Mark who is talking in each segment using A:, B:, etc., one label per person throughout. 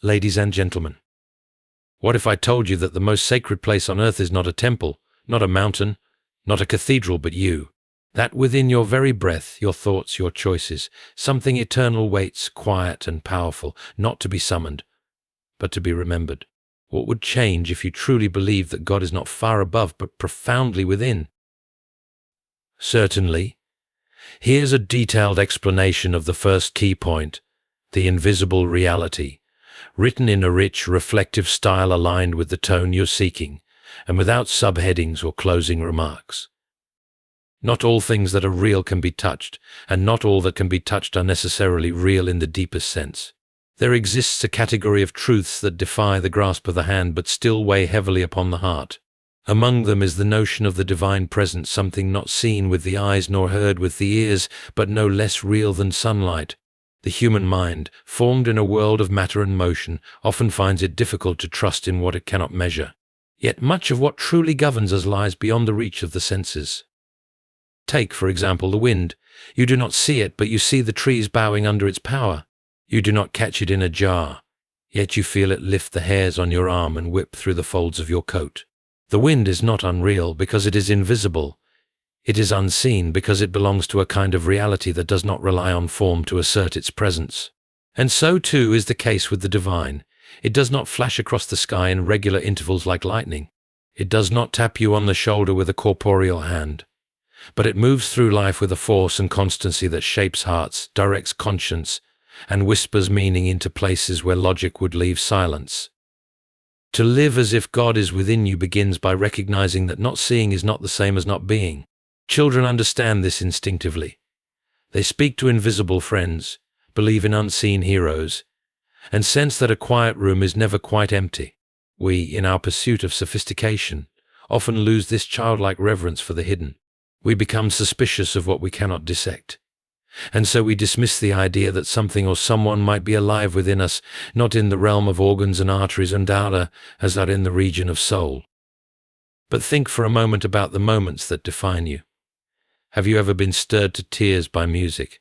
A: Ladies and gentlemen, what if I told you that the most sacred place on earth is not a temple, not a mountain, not a cathedral, but you? That within your very breath, your thoughts, your choices, something eternal waits, quiet and powerful, not to be summoned, but to be remembered. What would change if you truly believed that God is not far above, but profoundly within? Certainly. Here's a detailed explanation of the first key point, the invisible reality, written in a rich, reflective style aligned with the tone you're seeking, and without subheadings or closing remarks. Not all things that are real can be touched, and not all that can be touched are necessarily real in the deepest sense. There exists a category of truths that defy the grasp of the hand but still weigh heavily upon the heart. Among them is the notion of the divine presence, something not seen with the eyes nor heard with the ears, but no less real than sunlight. The human mind, formed in a world of matter and motion, often finds it difficult to trust in what it cannot measure. Yet much of what truly governs us lies beyond the reach of the senses. Take, for example, the wind. You do not see it, but you see the trees bowing under its power. You do not catch it in a jar, yet you feel it lift the hairs on your arm and whip through the folds of your coat. The wind is not unreal because it is invisible. It is unseen because it belongs to a kind of reality that does not rely on form to assert its presence. And so too is the case with the divine. It does not flash across the sky in regular intervals like lightning. It does not tap you on the shoulder with a corporeal hand. But it moves through life with a force and constancy that shapes hearts, directs conscience, and whispers meaning into places where logic would leave silence. To live as if God is within you begins by recognizing that not seeing is not the same as not being. Children understand this instinctively. They speak to invisible friends, believe in unseen heroes, and sense that a quiet room is never quite empty. We, in our pursuit of sophistication, often lose this childlike reverence for the hidden. We become suspicious of what we cannot dissect. And so we dismiss the idea that something or someone might be alive within us, not in the realm of organs and arteries and data, as are in the region of soul. But think for a moment about the moments that define you. Have you ever been stirred to tears by music,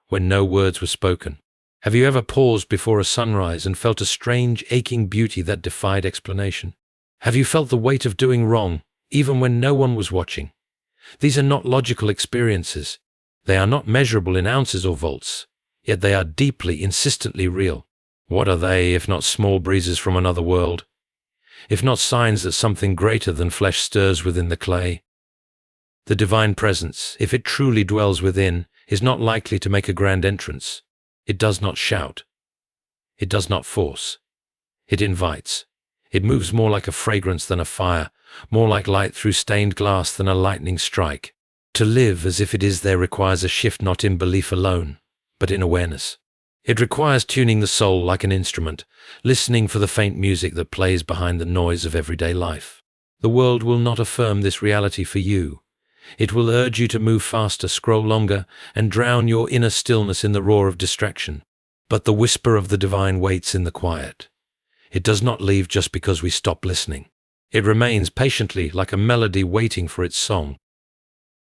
A: when no words were spoken? Have you ever paused before a sunrise and felt a strange, aching beauty that defied explanation? Have you felt the weight of doing wrong, even when no one was watching? These are not logical experiences. They are not measurable in ounces or volts, yet they are deeply, insistently real. What are they if not small breezes from another world? If not signs that something greater than flesh stirs within the clay? The divine presence, if it truly dwells within, is not likely to make a grand entrance. It does not shout. It does not force. It invites. It moves more like a fragrance than a fire, more like light through stained glass than a lightning strike. To live as if it is there requires a shift not in belief alone, but in awareness. It requires tuning the soul like an instrument, listening for the faint music that plays behind the noise of everyday life. The world will not affirm this reality for you. It will urge you to move faster, scroll longer, and drown your inner stillness in the roar of distraction. But the whisper of the divine waits in the quiet. It does not leave just because we stop listening. It remains patiently like a melody waiting for its song.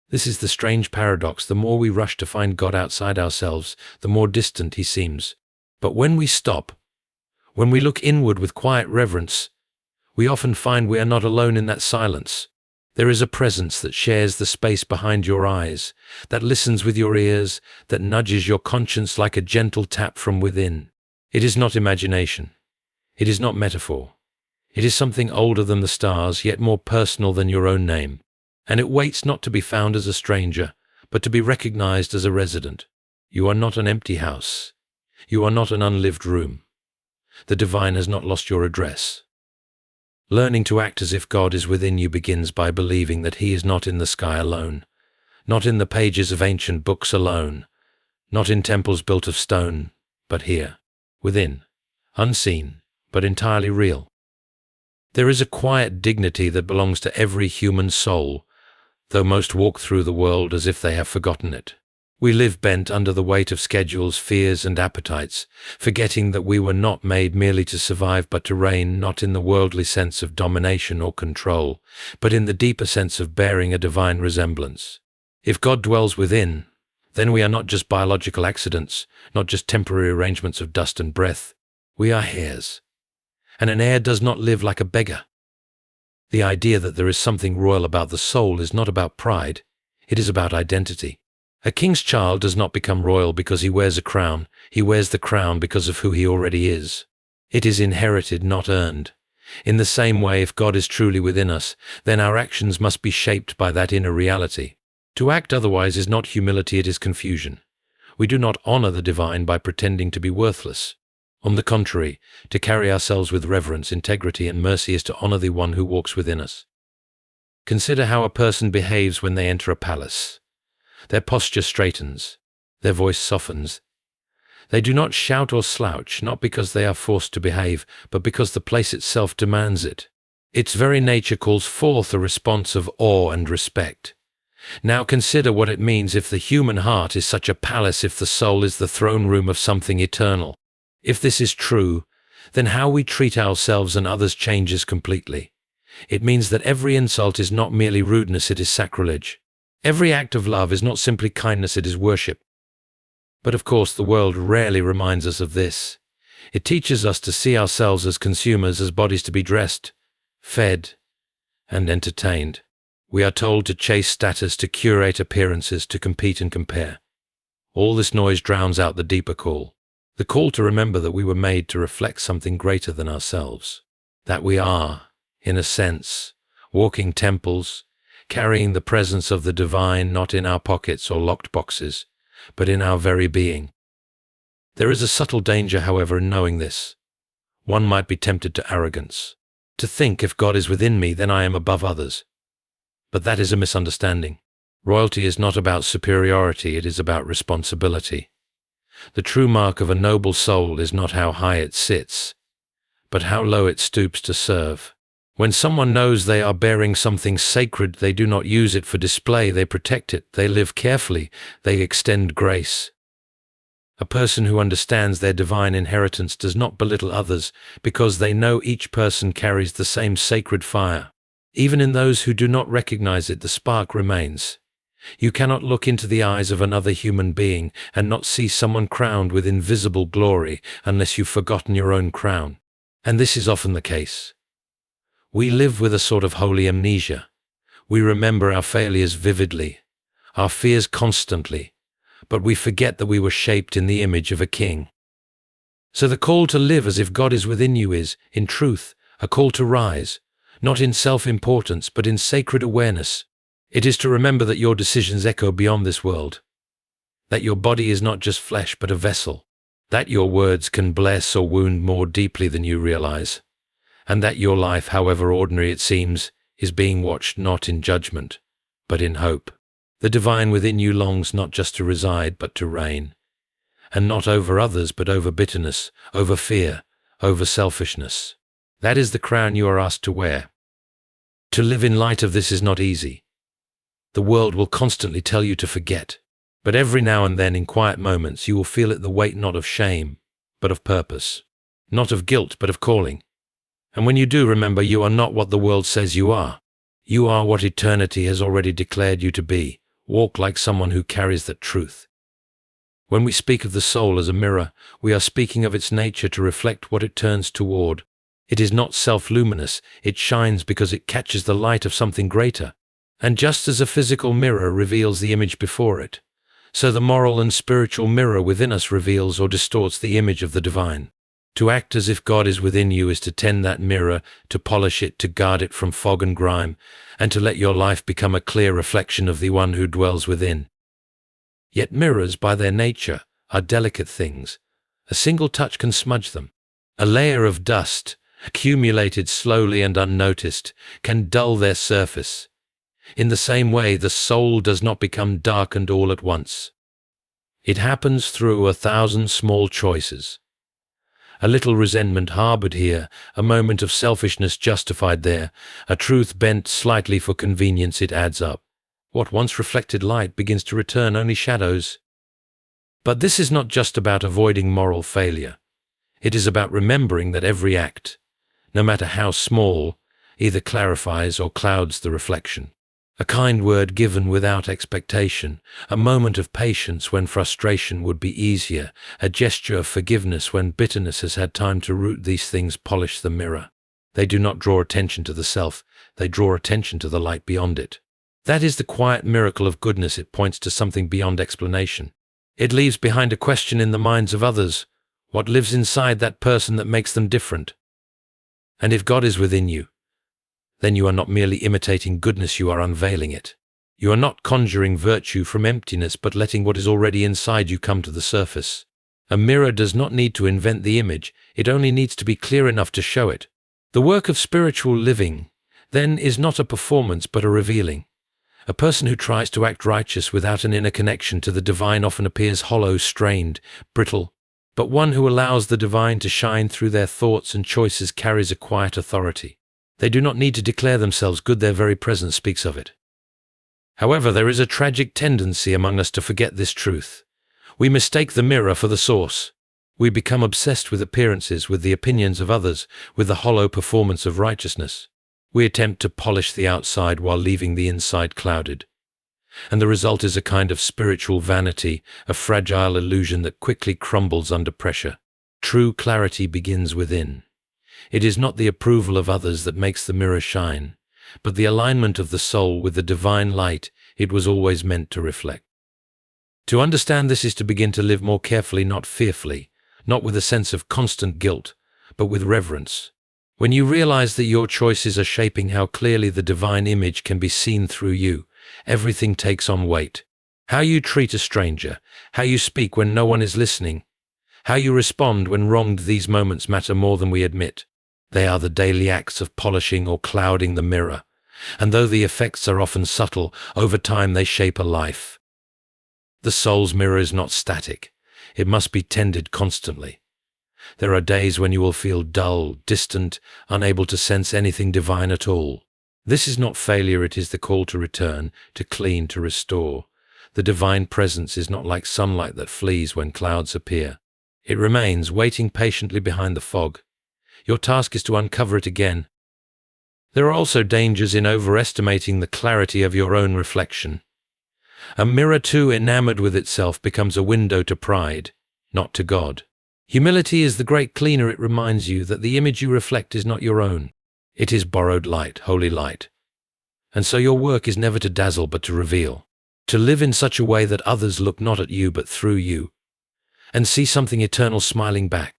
A: This is the strange paradox. The more we rush to find God outside ourselves, the more distant he seems. But when we stop, when we look inward with quiet reverence, we often find we are not alone in that silence. There is a presence that shares the space behind your eyes, that listens with your ears, that nudges your conscience like a gentle tap from within. It is not imagination. It is not metaphor. It is something older than the stars, yet more personal than your own name. And it waits not to be found as a stranger, but to be recognized as a resident. You are not an empty house. You are not an unlived room. The divine has not lost your address. Learning to act as if God is within you begins by believing that he is not in the sky alone, not in the pages of ancient books alone, not in temples built of stone, but here, within, unseen, but entirely real. There is a quiet dignity that belongs to every human soul, though most walk through the world as if they have forgotten it. We live bent under the weight of schedules, fears, and appetites, forgetting that we were not made merely to survive but to reign, not in the worldly sense of domination or control, but in the deeper sense of bearing a divine resemblance. If God dwells within, then we are not just biological accidents, not just temporary arrangements of dust and breath. We are heirs, and an heir does not live like a beggar. The idea that there is something royal about the soul is not about pride, it is about identity. A king's child does not become royal because he wears a crown, he wears the crown because of who he already is. It is inherited, not earned. In the same way, if God is truly within us, then our actions must be shaped by that inner reality. To act otherwise is not humility, it is confusion. We do not honor the divine by pretending to be worthless. On the contrary, to carry ourselves with reverence, integrity, and mercy is to honor the one who walks within us. Consider how a person behaves when they enter a palace. Their posture straightens, their voice softens. They do not shout or slouch, not because they are forced to behave, but because the place itself demands it. Its very nature calls forth a response of awe and respect. Now consider what it means if the human heart is such a palace, if the soul is the throne room of something eternal. If this is true, then how we treat ourselves and others changes completely. It means that every insult is not merely rudeness, it is sacrilege. Every act of love is not simply kindness, it is worship. But of course, the world rarely reminds us of this. It teaches us to see ourselves as consumers, as bodies to be dressed, fed, and entertained. We are told to chase status, to curate appearances, to compete and compare. All this noise drowns out the deeper call. The call to remember that we were made to reflect something greater than ourselves. That we are, in a sense, walking temples, carrying the presence of the divine not in our pockets or locked boxes, but in our very being. There is a subtle danger, however, in knowing this. One might be tempted to arrogance, to think if God is within me, then I am above others. But that is a misunderstanding. Royalty is not about superiority, it is about responsibility. The true mark of a noble soul is not how high it sits, but how low it stoops to serve. When someone knows they are bearing something sacred, they do not use it for display, they protect it, they live carefully, they extend grace. A person who understands their divine inheritance does not belittle others because they know each person carries the same sacred fire. Even in those who do not recognize it, the spark remains. You cannot look into the eyes of another human being and not see someone crowned with invisible glory unless you've forgotten your own crown. And this is often the case. We live with a sort of holy amnesia. We remember our failures vividly, our fears constantly, but we forget that we were shaped in the image of a king. So the call to live as if God is within you is, in truth, a call to rise, not in self-importance, but in sacred awareness. It is to remember that your decisions echo beyond this world, that your body is not just flesh but a vessel, that your words can bless or wound more deeply than you realize, and that your life, however ordinary it seems, is being watched not in judgment, but in hope. The divine within you longs not just to reside, but to reign, and not over others, but over bitterness, over fear, over selfishness. That is the crown you are asked to wear. To live in light of this is not easy. The world will constantly tell you to forget, but every now and then in quiet moments you will feel it, the weight not of shame, but of purpose, not of guilt, but of calling. And when you do, remember you are not what the world says you are. You are what eternity has already declared you to be. Walk like someone who carries that truth. When we speak of the soul as a mirror, we are speaking of its nature to reflect what it turns toward. It is not self-luminous, it shines because it catches the light of something greater. And just as a physical mirror reveals the image before it, so the moral and spiritual mirror within us reveals or distorts the image of the divine. To act as if God is within you is to tend that mirror, to polish it, to guard it from fog and grime, and to let your life become a clear reflection of the one who dwells within. Yet mirrors, by their nature, are delicate things. A single touch can smudge them. A layer of dust, accumulated slowly and unnoticed, can dull their surface. In the same way, the soul does not become darkened all at once. It happens through 1,000 small choices. A little resentment harbored here, a moment of selfishness justified there, a truth bent slightly for convenience, it adds up. What once reflected light begins to return only shadows. But this is not just about avoiding moral failure. It is about remembering that every act, no matter how small, either clarifies or clouds the reflection. A kind word given without expectation, a moment of patience when frustration would be easier, a gesture of forgiveness when bitterness has had time to root. These things polish the mirror. They do not draw attention to the self, they draw attention to the light beyond it. That is the quiet miracle of goodness. It points to something beyond explanation. It leaves behind a question in the minds of others. What lives inside that person that makes them different? And if God is within you, then you are not merely imitating goodness, you are unveiling it. You are not conjuring virtue from emptiness, but letting what is already inside you come to the surface. A mirror does not need to invent the image, it only needs to be clear enough to show it. The work of spiritual living, then, is not a performance but a revealing. A person who tries to act righteous without an inner connection to the divine often appears hollow, strained, brittle. But one who allows the divine to shine through their thoughts and choices carries a quiet authority. They do not need to declare themselves good, their very presence speaks of it. However, there is a tragic tendency among us to forget this truth. We mistake the mirror for the source. We become obsessed with appearances, with the opinions of others, with the hollow performance of righteousness. We attempt to polish the outside while leaving the inside clouded. And the result is a kind of spiritual vanity, a fragile illusion that quickly crumbles under pressure. True clarity begins within. It is not the approval of others that makes the mirror shine, but the alignment of the soul with the divine light it was always meant to reflect. To understand this is to begin to live more carefully, not fearfully, not with a sense of constant guilt, but with reverence. When you realize that your choices are shaping how clearly the divine image can be seen through you, everything takes on weight. How you treat a stranger, how you speak when no one is listening, how you respond when wronged, these moments matter more than we admit. They are the daily acts of polishing or clouding the mirror, and though the effects are often subtle, over time they shape a life. The soul's mirror is not static. It must be tended constantly. There are days when you will feel dull, distant, unable to sense anything divine at all. This is not failure, it is the call to return, to clean, to restore. The divine presence is not like sunlight that flees when clouds appear. It remains, waiting patiently behind the fog. Your task is to uncover it again. There are also dangers in overestimating the clarity of your own reflection. A mirror too enamored with itself becomes a window to pride, not to God. Humility is the great cleaner. It reminds you that the image you reflect is not your own. It is borrowed light, holy light. And so your work is never to dazzle but to reveal. To live in such a way that others look not at you but through you, and see something eternal smiling back.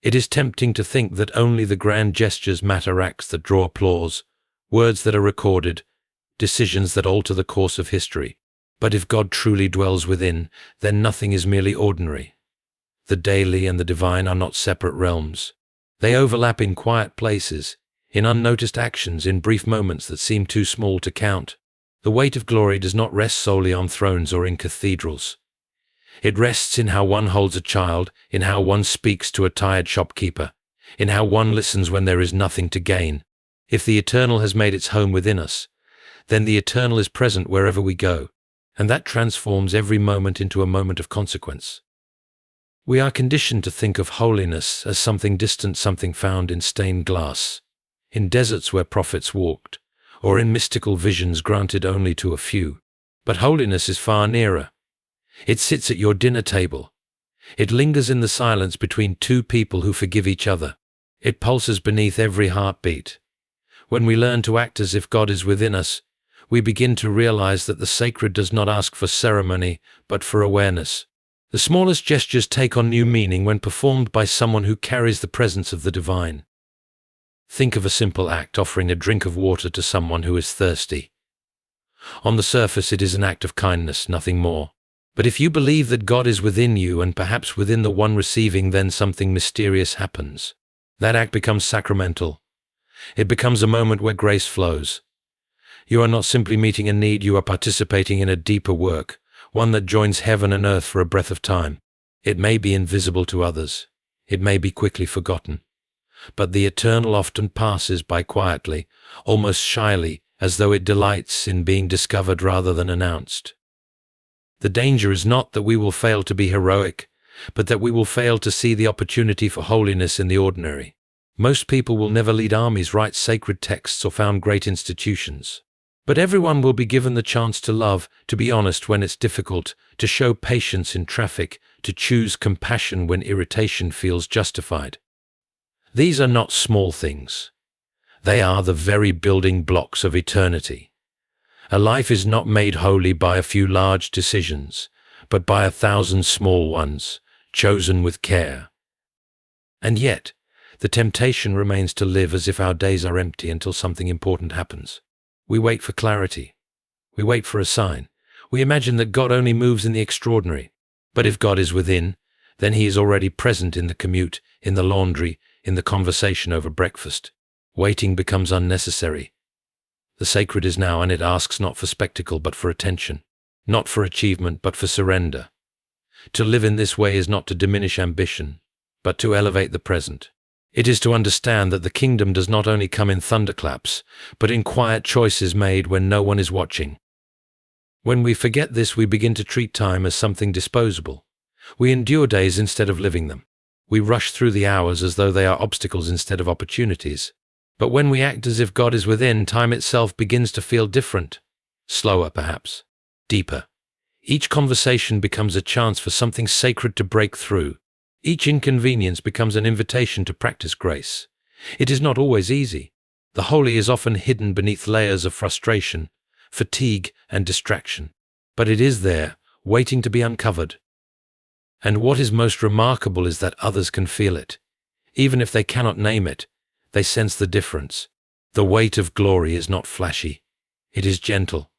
A: It is tempting to think that only the grand gestures matter, acts that draw applause, words that are recorded, decisions that alter the course of history. But if God truly dwells within, then nothing is merely ordinary. The daily and the divine are not separate realms. They overlap in quiet places, in unnoticed actions, in brief moments that seem too small to count. The weight of glory does not rest solely on thrones or in cathedrals. It rests in how one holds a child, in how one speaks to a tired shopkeeper, in how one listens when there is nothing to gain. If the eternal has made its home within us, then the eternal is present wherever we go, and that transforms every moment into a moment of consequence. We are conditioned to think of holiness as something distant, something found in stained glass, in deserts where prophets walked, or in mystical visions granted only to a few. But holiness is far nearer. It sits at your dinner table. It lingers in the silence between two people who forgive each other. It pulses beneath every heartbeat. When we learn to act as if God is within us, we begin to realize that the sacred does not ask for ceremony, but for awareness. The smallest gestures take on new meaning when performed by someone who carries the presence of the divine. Think of a simple act, offering a drink of water to someone who is thirsty. On the surface, it is an act of kindness, nothing more. But if you believe that God is within you and perhaps within the one receiving, then something mysterious happens. That act becomes sacramental. It becomes a moment where grace flows. You are not simply meeting a need, you are participating in a deeper work, one that joins heaven and earth for a breath of time. It may be invisible to others. It may be quickly forgotten. But the eternal often passes by quietly, almost shyly, as though it delights in being discovered rather than announced. The danger is not that we will fail to be heroic, but that we will fail to see the opportunity for holiness in the ordinary. Most people will never lead armies, write sacred texts, or found great institutions. But everyone will be given the chance to love, to be honest when it's difficult, to show patience in traffic, to choose compassion when irritation feels justified. These are not small things. They are the very building blocks of eternity. A life is not made holy by a few large decisions, but by 1,000 small ones, chosen with care. And yet, the temptation remains to live as if our days are empty until something important happens. We wait for clarity. We wait for a sign. We imagine that God only moves in the extraordinary. But if God is within, then he is already present in the commute, in the laundry, in the conversation over breakfast. Waiting becomes unnecessary. The sacred is now, and it asks not for spectacle but for attention, not for achievement but for surrender. To live in this way is not to diminish ambition, but to elevate the present. It is to understand that the kingdom does not only come in thunderclaps, but in quiet choices made when no one is watching. When we forget this, we begin to treat time as something disposable. We endure days instead of living them. We rush through the hours as though they are obstacles instead of opportunities. But when we act as if God is within, time itself begins to feel different. Slower, perhaps. Deeper. Each conversation becomes a chance for something sacred to break through. Each inconvenience becomes an invitation to practice grace. It is not always easy. The holy is often hidden beneath layers of frustration, fatigue, and distraction. But it is there, waiting to be uncovered. And what is most remarkable is that others can feel it. Even if they cannot name it, they sense the difference. The weight of glory is not flashy. It is gentle.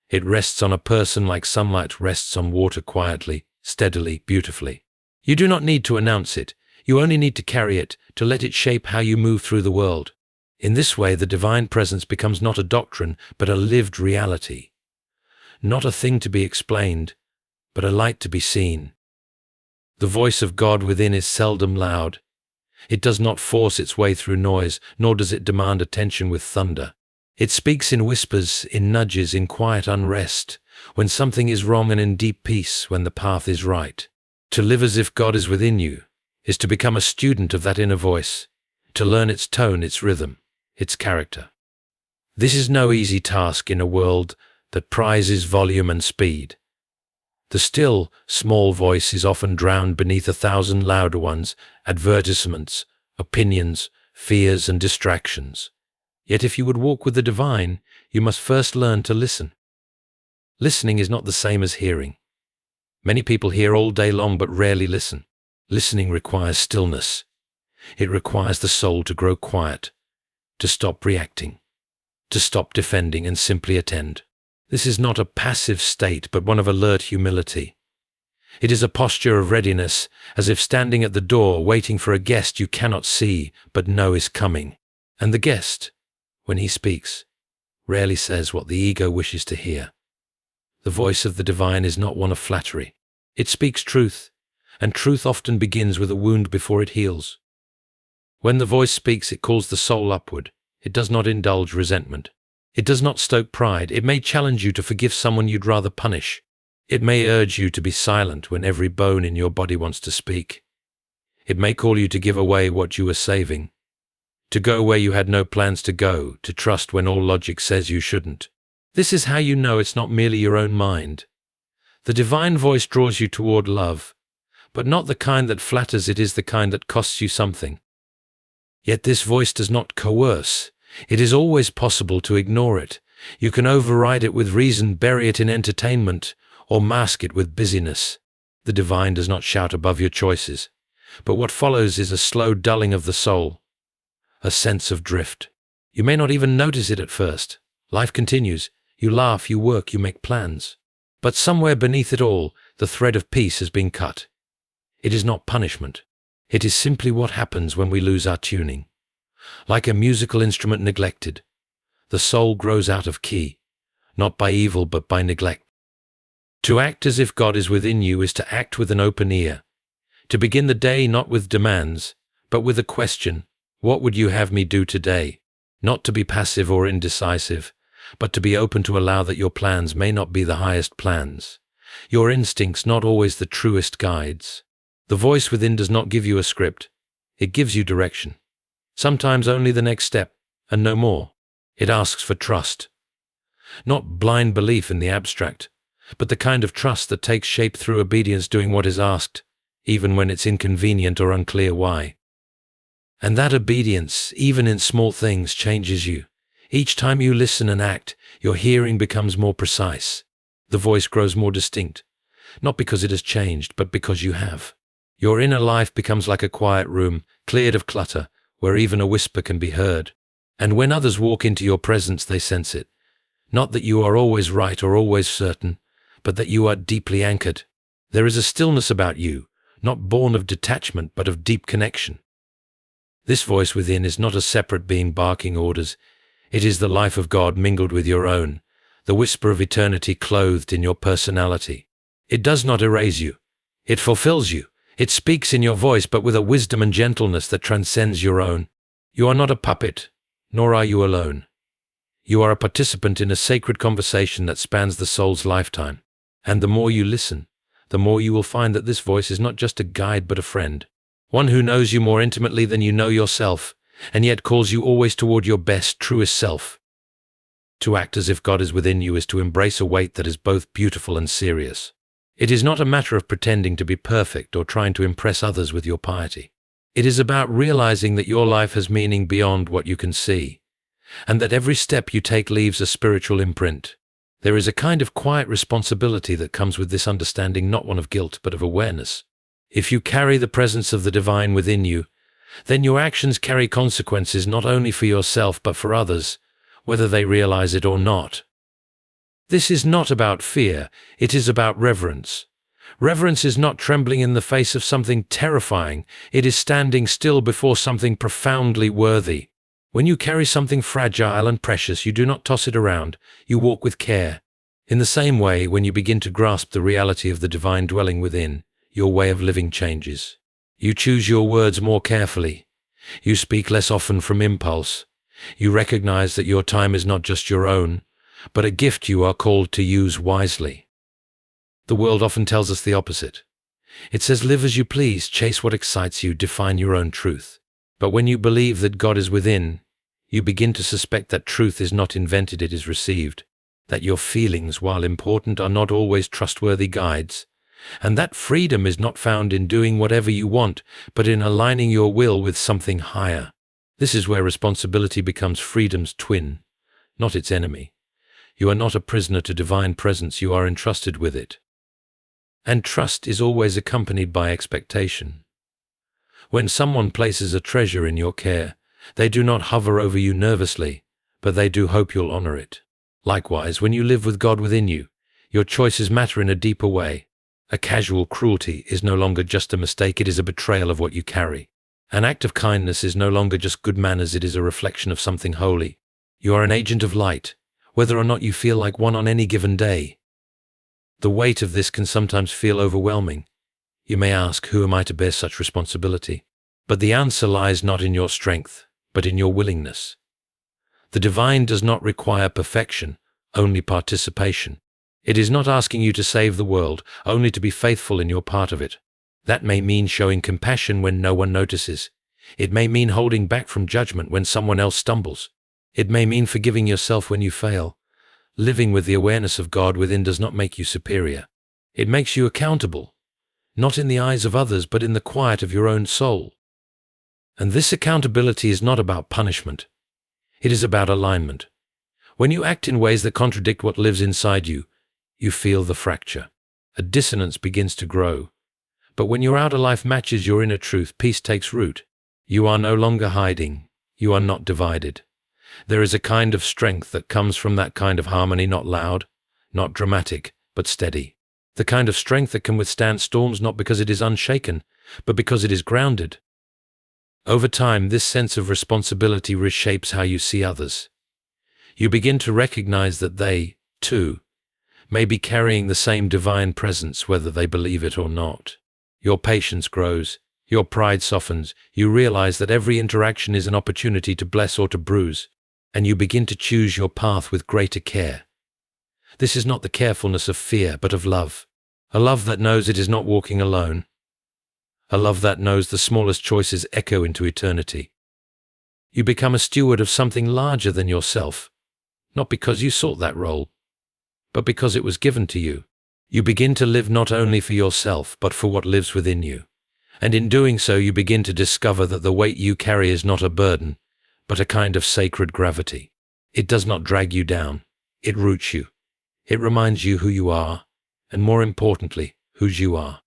A: It rests on a person like sunlight rests on water, quietly, steadily, beautifully. You do not need to announce it. You only need to carry it, to let it shape how you move through the world. In this way, the divine presence becomes not a doctrine, but a lived reality. Not a thing to be explained, but a light to be seen. The voice of God within is seldom loud. It does not force its way through noise, nor does it demand attention with thunder. It speaks in whispers, in nudges, in quiet unrest, when something is wrong, and in deep peace when the path is right. To live as if God is within you is to become a student of that inner voice, to learn its tone, its rhythm, its character. This is no easy task in a world that prizes volume and speed. The still, small voice is often drowned beneath 1,000 louder ones, advertisements, opinions, fears, and distractions. Yet if you would walk with the divine, you must first learn to listen. Listening is not the same as hearing. Many people hear all day long but rarely listen. Listening requires stillness. It requires the soul to grow quiet, to stop reacting, to stop defending and simply attend. This is not a passive state, but one of alert humility. It is a posture of readiness, as if standing at the door waiting for a guest you cannot see but know is coming. And the guest, when he speaks, rarely says what the ego wishes to hear. The voice of the divine is not one of flattery. It speaks truth, and truth often begins with a wound before it heals. When the voice speaks, it calls the soul upward. It does not indulge resentment. It does not stoke pride. It may challenge you to forgive someone you'd rather punish. It may urge you to be silent when every bone in your body wants to speak. It may call you to give away what you were saving, to go where you had no plans to go, to trust when all logic says you shouldn't. This is how you know it's not merely your own mind. The divine voice draws you toward love, but not the kind that flatters. It is the kind that costs you something. Yet this voice does not coerce. It is always possible to ignore it. You can override it with reason, bury it in entertainment, or mask it with busyness. The divine does not shout above your choices, but what follows is a slow dulling of the soul, a sense of drift. You may not even notice it at first. Life continues. You laugh, you work, you make plans. But somewhere beneath it all, the thread of peace has been cut. It is not punishment. It is simply what happens when we lose our tuning. Like a musical instrument neglected, the soul grows out of key, not by evil but by neglect. To act as if God is within you is to act with an open ear, to begin the day not with demands, but with a question: what would you have me do today? Not to be passive or indecisive, but to be open to allow that your plans may not be the highest plans, your instincts not always the truest guides. The voice within does not give you a script. It gives you direction. Sometimes only the next step, and no more. It asks for trust. Not blind belief in the abstract, but the kind of trust that takes shape through obedience, doing what is asked, even when it's inconvenient or unclear why. And that obedience, even in small things, changes you. Each time you listen and act, your hearing becomes more precise. The voice grows more distinct, not because it has changed, but because you have. Your inner life becomes like a quiet room, cleared of clutter, where even a whisper can be heard. And when others walk into your presence, they sense it. Not that you are always right or always certain, but that you are deeply anchored. There is a stillness about you, not born of detachment, but of deep connection. This voice within is not a separate being barking orders. It is the life of God mingled with your own, the whisper of eternity clothed in your personality. It does not erase you. It fulfills you. It speaks in your voice, but with a wisdom and gentleness that transcends your own. You are not a puppet, nor are you alone. You are a participant in a sacred conversation that spans the soul's lifetime. And the more you listen, the more you will find that this voice is not just a guide but a friend. One who knows you more intimately than you know yourself, and yet calls you always toward your best, truest self. To act as if God is within you is to embrace a weight that is both beautiful and serious. It is not a matter of pretending to be perfect or trying to impress others with your piety. It is about realizing that your life has meaning beyond what you can see, and that every step you take leaves a spiritual imprint. There is a kind of quiet responsibility that comes with this understanding, not one of guilt, but of awareness. If you carry the presence of the divine within you, then your actions carry consequences not only for yourself but for others, whether they realize it or not. This is not about fear, it is about reverence. Reverence is not trembling in the face of something terrifying, it is standing still before something profoundly worthy. When you carry something fragile and precious, you do not toss it around, you walk with care. In the same way, when you begin to grasp the reality of the divine dwelling within, your way of living changes. You choose your words more carefully. You speak less often from impulse. You recognize that your time is not just your own, but a gift you are called to use wisely. The world often tells us the opposite. It says, live as you please, chase what excites you, define your own truth. But when you believe that God is within, you begin to suspect that truth is not invented, it is received. That your feelings, while important, are not always trustworthy guides. And that freedom is not found in doing whatever you want, but in aligning your will with something higher. This is where responsibility becomes freedom's twin, not its enemy. You are not a prisoner to divine presence, you are entrusted with it. And trust is always accompanied by expectation. When someone places a treasure in your care, they do not hover over you nervously, but they do hope you'll honor it. Likewise, when you live with God within you, your choices matter in a deeper way. A casual cruelty is no longer just a mistake, it is a betrayal of what you carry. An act of kindness is no longer just good manners, it is a reflection of something holy. You are an agent of light, whether or not you feel like one on any given day. The weight of this can sometimes feel overwhelming. You may ask, who am I to bear such responsibility? But the answer lies not in your strength, but in your willingness. The divine does not require perfection, only participation. It is not asking you to save the world, only to be faithful in your part of it. That may mean showing compassion when no one notices. It may mean holding back from judgment when someone else stumbles. It may mean forgiving yourself when you fail. Living with the awareness of God within does not make you superior. It makes you accountable, not in the eyes of others, but in the quiet of your own soul. And this accountability is not about punishment. It is about alignment. When you act in ways that contradict what lives inside you, you feel the fracture. A dissonance begins to grow. But when your outer life matches your inner truth, peace takes root. You are no longer hiding. You are not divided. There is a kind of strength that comes from that kind of harmony, not loud, not dramatic, but steady. The kind of strength that can withstand storms not because it is unshaken, but because it is grounded. Over time, this sense of responsibility reshapes how you see others. You begin to recognize that they, too, may be carrying the same divine presence whether they believe it or not. Your patience grows, your pride softens, you realize that every interaction is an opportunity to bless or to bruise, and you begin to choose your path with greater care. This is not the carefulness of fear, but of love. A love that knows it is not walking alone. A love that knows the smallest choices echo into eternity. You become a steward of something larger than yourself, not because you sought that role, but because it was given to you. You begin to live not only for yourself, but for what lives within you. And in doing so, you begin to discover that the weight you carry is not a burden, but a kind of sacred gravity. It does not drag you down. It roots you. It reminds you who you are, and more importantly, whose you are.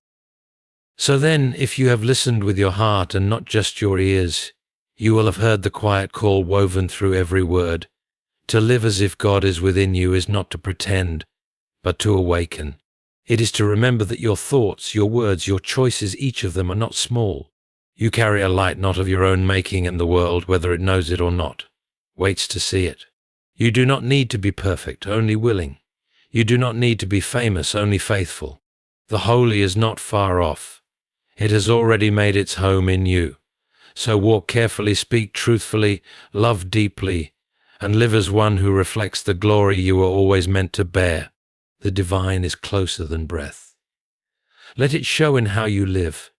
A: So then, if you have listened with your heart and not just your ears, you will have heard the quiet call woven through every word. To live as if God is within you is not to pretend, but to awaken. It is to remember that your thoughts, your words, your choices, each of them are not small. You carry a light not of your own making, and the world, whether it knows it or not, waits to see it. You do not need to be perfect, only willing. You do not need to be famous, only faithful. The holy is not far off. It has already made its home in you. So walk carefully, speak truthfully, love deeply, and live as one who reflects the glory you were always meant to bear. The divine is closer than breath. Let it show in how you live,